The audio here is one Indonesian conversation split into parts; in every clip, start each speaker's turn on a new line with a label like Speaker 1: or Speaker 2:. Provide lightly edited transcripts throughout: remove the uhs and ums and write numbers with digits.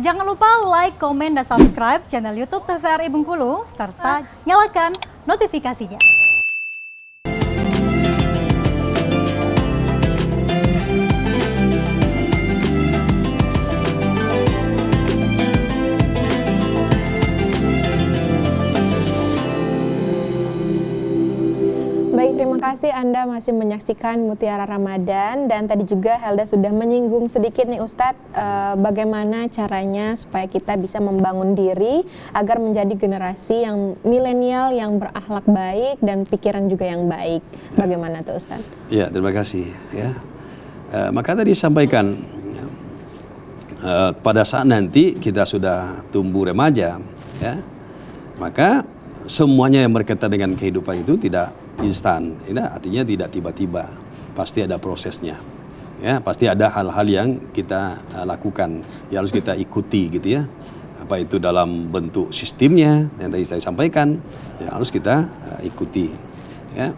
Speaker 1: Jangan lupa like, komen, dan subscribe channel YouTube TVRI Bengkulu, serta nyalakan notifikasinya.
Speaker 2: Baik, terima kasih Anda masih menyaksikan Mutiara Ramadan, dan tadi juga Helda sudah menyinggung sedikit nih Ustadz bagaimana caranya supaya kita bisa membangun diri agar menjadi generasi yang milenial yang berakhlak baik dan pikiran juga yang baik. Bagaimana tuh Ustadz?
Speaker 3: Ya, terima kasih ya. Maka tadi sampaikan pada saat nanti kita sudah tumbuh remaja ya, maka semuanya yang berkaitan dengan kehidupan itu tidak instan, ya, artinya tidak tiba-tiba, pasti ada prosesnya, ya, pasti ada hal-hal yang kita lakukan, yang harus kita ikuti, gitu ya, apa itu dalam bentuk sistemnya yang tadi saya sampaikan, ya harus kita ikuti, ya.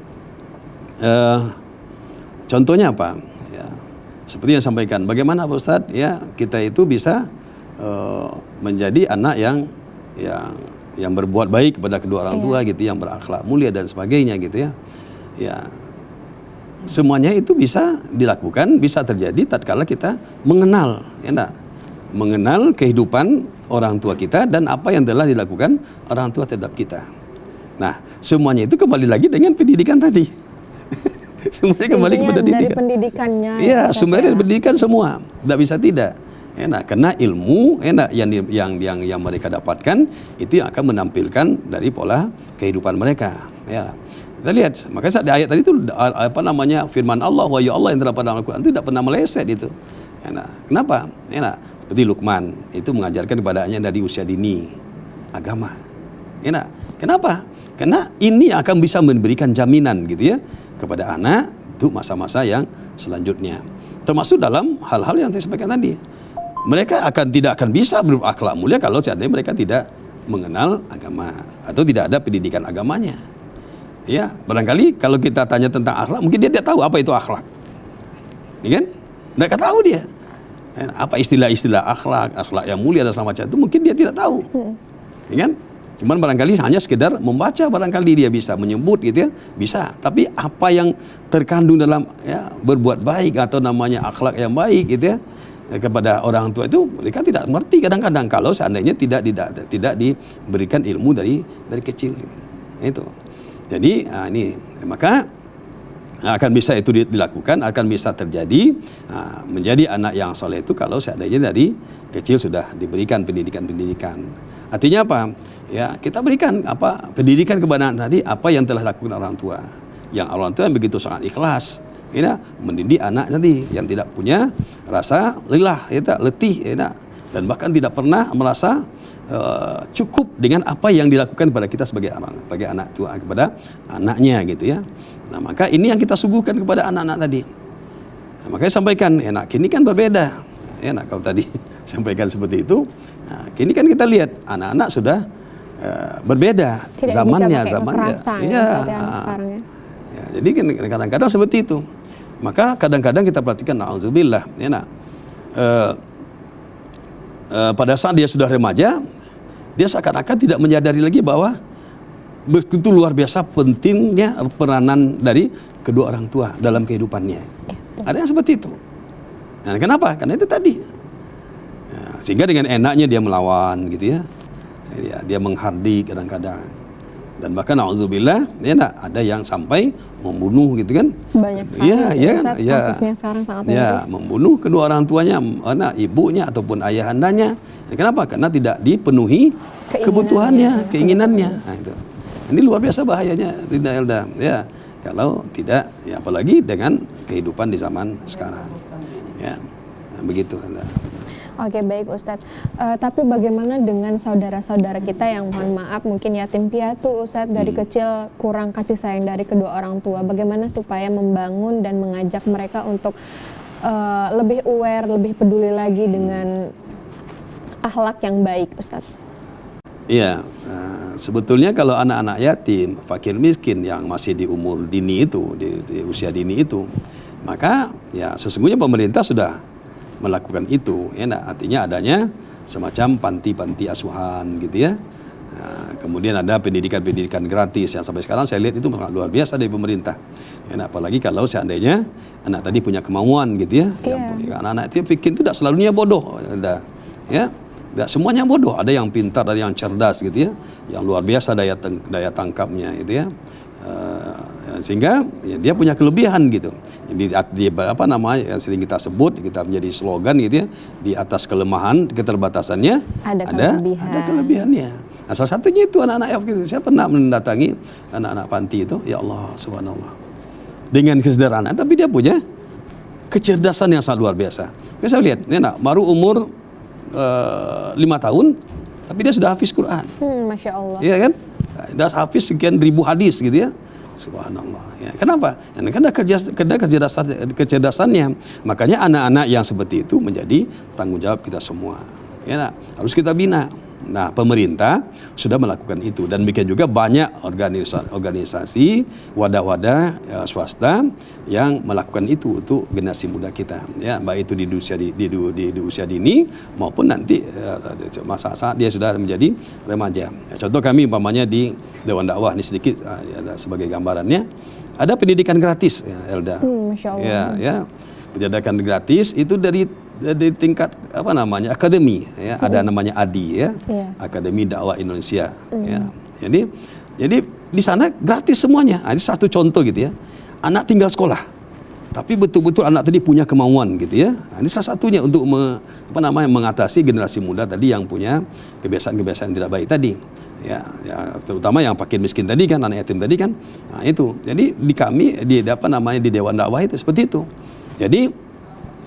Speaker 3: Contohnya apa? Ya, seperti yang saya sampaikan, bagaimana Pak Ustadz, ya kita itu bisa menjadi anak yang berbuat baik kepada kedua orang tua, gitu, yang berakhlak mulia dan sebagainya, gitu ya. Ya, semuanya itu bisa dilakukan, bisa terjadi tatkala kita mengenal, ya enggak? Mengenal kehidupan orang tua kita dan apa yang telah dilakukan orang tua terhadap kita. Nah, semuanya itu kembali lagi dengan pendidikan tadi. Semuanya kembali kepada
Speaker 2: dari pendidikannya.
Speaker 3: Iya, sumbernya dari pendidikan semua, tidak bisa tidak. Enak, karena ilmu yang mereka dapatkan itu yang akan menampilkan dari pola kehidupan mereka. Ya, kita lihat, makanya di ayat tadi itu apa namanya, firman Allah, wa ya Allah yang terdapat dalam Al-Quran itu tidak pernah meleset itu. Enak, kenapa? Enak, seperti Luqman itu mengajarkan kepada anaknya dari usia dini agama. Enak, kenapa? Karena ini akan bisa memberikan jaminan, gitu ya, kepada anak untuk masa-masa yang selanjutnya. Termasuk dalam hal-hal yang saya sampaikan tadi. Mereka tidak akan bisa berakhlak mulia kalau seandainya mereka tidak mengenal agama atau tidak ada pendidikan agamanya. Ya, barangkali kalau kita tanya tentang akhlak, mungkin dia tidak tahu apa itu akhlak. Ya kan? Tidak tahu dia. Apa istilah-istilah akhlak yang mulia dan segala macam itu mungkin dia tidak tahu. Ya kan? Cuman barangkali hanya sekedar membaca, barangkali dia bisa menyebut, gitu ya, bisa. Tapi apa yang terkandung dalam ya berbuat baik atau namanya akhlak yang baik, gitu ya, kepada orang tua itu mereka tidak mengerti kadang-kadang kalau seandainya tidak diberikan ilmu dari kecil itu. Jadi ini maka akan bisa itu dilakukan, akan bisa terjadi menjadi anak yang soleh itu kalau seandainya dari kecil sudah diberikan pendidikan. Artinya apa? Ya, kita berikan pendidikan kepada anak tadi apa yang telah dilakukan orang tua. Yang orang tua yang begitu sangat ikhlas, ya, mendidik anak tadi yang tidak punya rasa lelah, ya, letih, ya, dan bahkan tidak pernah merasa cukup dengan apa yang dilakukan kepada kita sebagai anak tua kepada anaknya, gitu ya. Nah, maka ini yang kita suguhkan kepada anak-anak tadi. Nah, makanya sampaikan, enak, kini kan berbeda. Enak kalau tadi sampaikan seperti itu. Nah, kini kan kita lihat anak-anak sudah berbeda
Speaker 2: tidak
Speaker 3: zamannya,
Speaker 2: ya.
Speaker 3: Ya, jadi kadang-kadang seperti itu. Maka kadang-kadang kita perhatikan, na'udzubillah, ya, pada saat dia sudah remaja, dia seakan-akan tidak menyadari lagi bahwa begitu luar biasa pentingnya peranan dari kedua orang tua dalam kehidupannya. Ada yang seperti itu. Nah, kenapa? Karena itu tadi. Nah, sehingga dengan enaknya dia melawan, gitu ya. Dia menghardik kadang-kadang. Dan bahkan na'udzubillah, ya, ada yang sampai membunuh, gitu kan.
Speaker 2: Banyak sekali.
Speaker 3: Kasusnya sekarang sangat membunuh kedua orang tuanya, ibunya ataupun ayahandanya. Kenapa? Karena tidak dipenuhi kebutuhannya, keinginannya. Nah, itu. Ini luar biasa bahayanya, Rinda Helda. Ya, kalau tidak, ya apalagi dengan kehidupan di zaman sekarang. Ya, begitu Helda.
Speaker 2: Oke, baik Ustadz. Tapi bagaimana dengan saudara-saudara kita yang mohon maaf mungkin yatim piatu Ustadz, dari kecil kurang kasih sayang dari kedua orang tua. Bagaimana supaya membangun dan mengajak mereka untuk lebih aware, lebih peduli lagi dengan akhlak yang baik Ustadz?
Speaker 3: Iya, sebetulnya kalau anak-anak yatim, fakir miskin yang masih di umur dini itu, di usia dini itu, maka ya sesungguhnya pemerintah sudah melakukan itu, artinya adanya semacam panti-panti asuhan gitu ya. Kemudian ada pendidikan gratis yang sampai sekarang saya lihat itu luar biasa dari pemerintah. Apalagi kalau seandainya anak tadi punya kemauan gitu ya. Anak-anak itu fikir itu tidak selalunya bodoh, ya. Tidak semuanya bodoh, ada yang pintar, ada yang cerdas gitu ya, yang luar biasa daya tangkapnya gitu ya. Sehingga ya, dia punya kelebihan gitu. Di apa namanya yang sering kita sebut, kita menjadi slogan gitu ya, di atas kelemahan keterbatasannya ada kelebihannya. Nah, salah satunya itu anak-anak gitu. Saya pernah mendatangi anak-anak panti itu, ya Allah subhanallah, dengan kesederhanaan, tapi dia punya kecerdasan yang sangat luar biasa. Saya lihat, ini anak baru umur 5 tahun, tapi dia sudah hafiz Quran.
Speaker 2: Masya Allah.
Speaker 3: Iya kan? Sudah hafiz sekian ribu hadis gitu ya. Subhanallah. Ya, kenapa? Karena kecerdasannya. Makanya anak-anak yang seperti itu menjadi tanggung jawab kita semua. Ya, harus kita bina. Nah, pemerintah sudah melakukan itu, dan demikian juga banyak organisasi, wadah-wadah swasta yang melakukan itu untuk generasi muda kita, ya, baik itu di usia dini maupun nanti masa saat dia sudah menjadi remaja. Contoh kami umpamanya di Dewan Dakwah ini sedikit sebagai gambarannya, ada pendidikan gratis, ya, Elda.
Speaker 2: Masya Allah.
Speaker 3: Ya, pendidikan gratis itu dari tingkat apa namanya akademi, ya, ada namanya ADI, ya, Akademi Dakwah Indonesia, ya. Jadi di sana gratis semuanya. Ini satu contoh gitu ya. Anak tinggal sekolah, tapi betul-betul anak tadi punya kemauan gitu ya. Ini salah satunya untuk mengatasi generasi muda tadi yang punya kebiasaan-kebiasaan yang tidak baik tadi. Ya, terutama yang fakir miskin tadi kan, anak yatim tadi kan. Nah, itu. Jadi di kami di Dewan Dakwah itu seperti itu. Jadi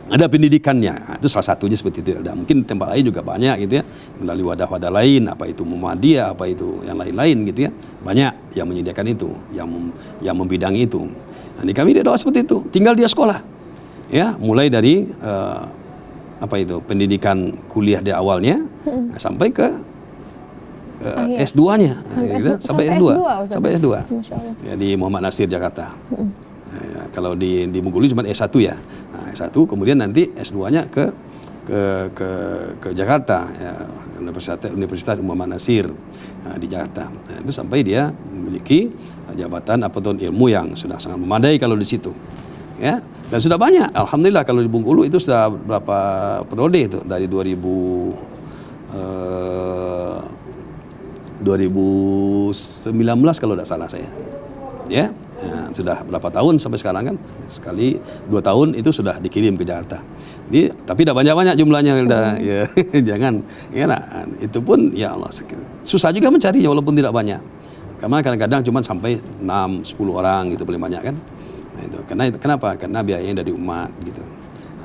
Speaker 3: ada pendidikannya, itu salah satunya seperti itu. Dan mungkin tempat lain juga banyak gitu ya, melalui wadah-wadah lain, apa itu Muhammadiyah, apa itu yang lain-lain gitu ya, banyak yang menyediakan itu, yang membidangi itu. Nah, di kami dia doa seperti itu, tinggal dia sekolah, ya, mulai dari pendidikan kuliah di awalnya sampai ke S2-nya, sampai S2, ya, di Muhammad Nasir Jakarta. Ya, kalau di Bengkulu cuma S1 ya. Nah, S1 kemudian nanti S2-nya ke Jakarta, ya, Universitas Muhammad Nasir, di Jakarta. Nah, itu sampai dia memiliki jabatan ilmu yang sudah sangat memadai kalau di situ. Ya, dan sudah banyak. Alhamdulillah kalau di Bengkulu itu sudah berapa periode itu dari 2019 kalau tidak salah saya. Ya, sudah berapa tahun sampai sekarang kan, sekali 2 tahun itu sudah dikirim ke Jakarta. Tapi tidak banyak-banyak jumlahnya, ya, jangan, ya, nah, itu pun ya Allah susah juga mencarinya walaupun tidak banyak, karena kadang-kadang cuma sampai 6-10 orang gitu paling banyak kan. Nah, itu kenapa? Karena biayanya dari umat gitu.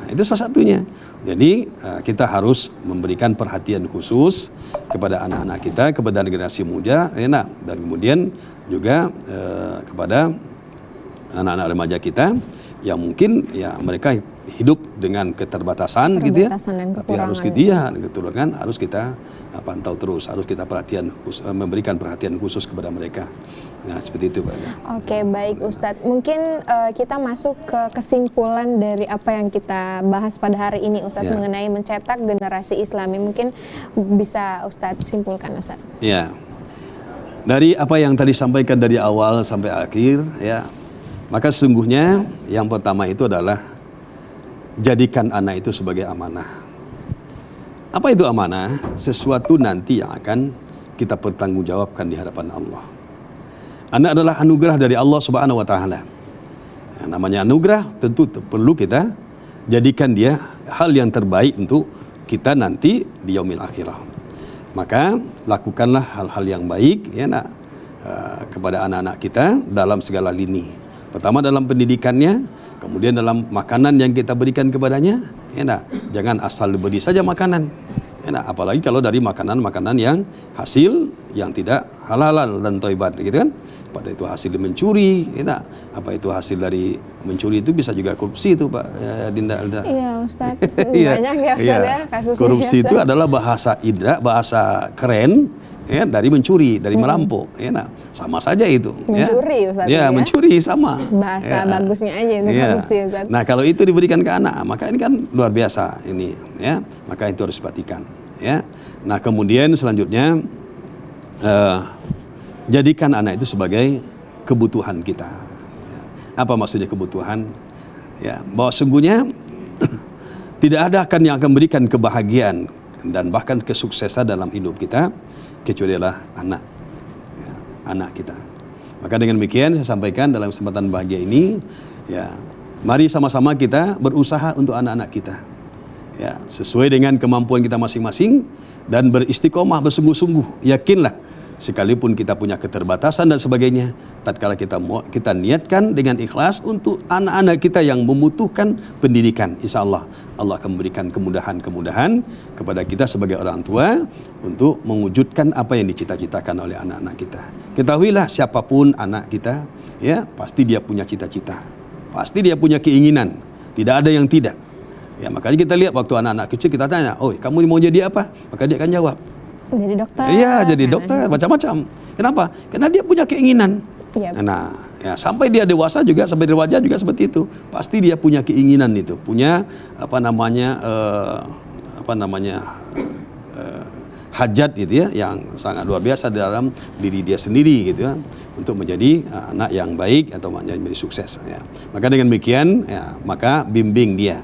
Speaker 3: Nah, itu salah satunya. Jadi kita harus memberikan perhatian khusus kepada anak-anak kita, kepada generasi muda, dan kemudian juga kepada anak-anak remaja kita yang mungkin ya mereka hidup dengan keterbatasan gitu ya, tapi harus harus kita pantau terus, harus kita memberikan perhatian khusus kepada mereka. Nah, seperti itu, Pak.
Speaker 2: Oke, baik Ustadz. Mungkin kita masuk ke kesimpulan dari apa yang kita bahas pada hari ini, Ustadz, mengenai mencetak generasi Islami. Mungkin bisa Ustadz simpulkan, Ustadz.
Speaker 3: Ya. Dari apa yang tadi sampaikan dari awal sampai akhir, ya, maka sesungguhnya yang pertama itu adalah jadikan anak itu sebagai amanah. Apa itu amanah? Sesuatu nanti yang akan kita pertanggungjawabkan di hadapan Allah. Anak adalah anugerah dari Allah Subhanahu wa taala. Yang namanya anugerah tentu perlu kita jadikan dia hal yang terbaik untuk kita nanti di yaumil akhirah. Maka lakukanlah hal-hal yang baik, ya, kepada anak-anak kita dalam segala lini. Pertama dalam pendidikannya, kemudian dalam makanan yang kita berikan kepadanya, ya, jangan asal beri saja makanan. Ya, apalagi kalau dari makanan-makanan yang hasil yang tidak halal dan thayyibat gitu kan. Apa itu hasil mencuri, ya, apa itu hasil dari mencuri itu bisa juga korupsi itu, Pak Dinda.
Speaker 2: Iya, Ustaz. Banyak ya, Ustaz, ya, kasusnya.
Speaker 3: Korupsi itu adalah bahasa indah, bahasa keren ya, dari mencuri, dari merampok. Ya, nah, sama saja itu.
Speaker 2: Mencuri, Ustaz,
Speaker 3: ya,
Speaker 2: ya?
Speaker 3: mencuri sama.
Speaker 2: Bahasa bagusnya aja itu
Speaker 3: Ya.
Speaker 2: korupsi, Ustaz.
Speaker 3: Nah, kalau itu diberikan ke anak, maka ini kan luar biasa ini, ya. Maka itu harus diperhatikan, ya. Nah, kemudian selanjutnya jadikan anak itu sebagai kebutuhan kita. Ya. Apa maksudnya kebutuhan? Ya, bahwa sungguhnya tidak ada akan yang akan memberikan kebahagiaan dan bahkan kesuksesan dalam hidup kita kecuali adalah anak, ya, anak kita. Maka dengan demikian saya sampaikan dalam kesempatan bahagia ini, ya, mari sama-sama kita berusaha untuk anak-anak kita, ya, sesuai dengan kemampuan kita masing-masing dan beristiqomah, bersungguh-sungguh. Yakinlah, sekalipun kita punya keterbatasan dan sebagainya, tatkala kita niatkan dengan ikhlas untuk anak-anak kita yang membutuhkan pendidikan, insya Allah Allah akan memberikan kemudahan-kemudahan kepada kita sebagai orang tua untuk mewujudkan apa yang dicita-citakan oleh anak-anak kita. Ketahuilah, siapapun anak kita, ya, pasti dia punya cita-cita, pasti dia punya keinginan, tidak ada yang tidak. Ya, makanya kita lihat waktu anak-anak kecil kita tanya, "Oh, kamu mau jadi apa?" Maka dia akan jawab,
Speaker 2: Jadi dokter.
Speaker 3: iya, jadi dokter, macam-macam. Kenapa? Karena dia punya keinginan.
Speaker 2: Iya.
Speaker 3: Nah, ya, sampai dia dewasa juga, sampai dewasa juga seperti itu. Pasti dia punya keinginan itu, punya hajat gitu ya, yang sangat luar biasa dalam diri dia sendiri gitu ya, untuk menjadi anak yang baik atau menjadi sukses. Ya. Maka dengan demikian, ya, maka bimbing dia.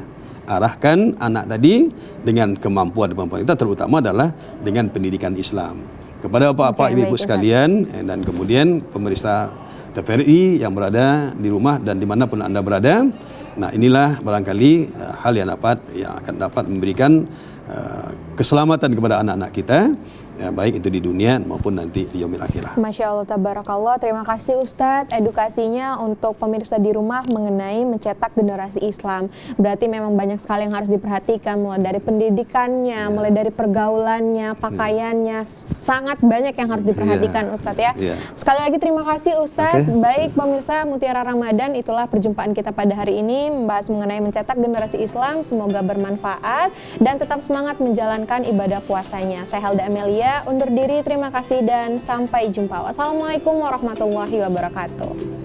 Speaker 3: Arahkan anak tadi dengan kemampuan kita, terutama adalah dengan pendidikan Islam. Kepada bapak-bapak, ibu-ibu sekalian, dan kemudian pemirsa TVRI yang berada di rumah dan dimanapun Anda berada, nah inilah barangkali hal yang akan dapat memberikan keselamatan kepada anak-anak kita, ya, baik itu di dunia maupun nanti di yaumil akhirah.
Speaker 2: Masya Allah, tabarakallah. Terima kasih Ustadz edukasinya untuk pemirsa di rumah mengenai mencetak generasi Islam. Berarti memang banyak sekali yang harus diperhatikan, mulai dari pendidikannya, mulai dari pergaulannya, pakaiannya, sangat banyak yang harus diperhatikan Ustadz ya. Sekali lagi terima kasih Ustadz. Baik pemirsa Mutiara Ramadan, itulah perjumpaan kita pada hari ini membahas mengenai mencetak generasi Islam. Semoga bermanfaat dan tetap semangat menjalankan ibadah puasanya. Saya Helda Amelia undur diri, terima kasih dan sampai jumpa. Wassalamualaikum warahmatullahi wabarakatuh.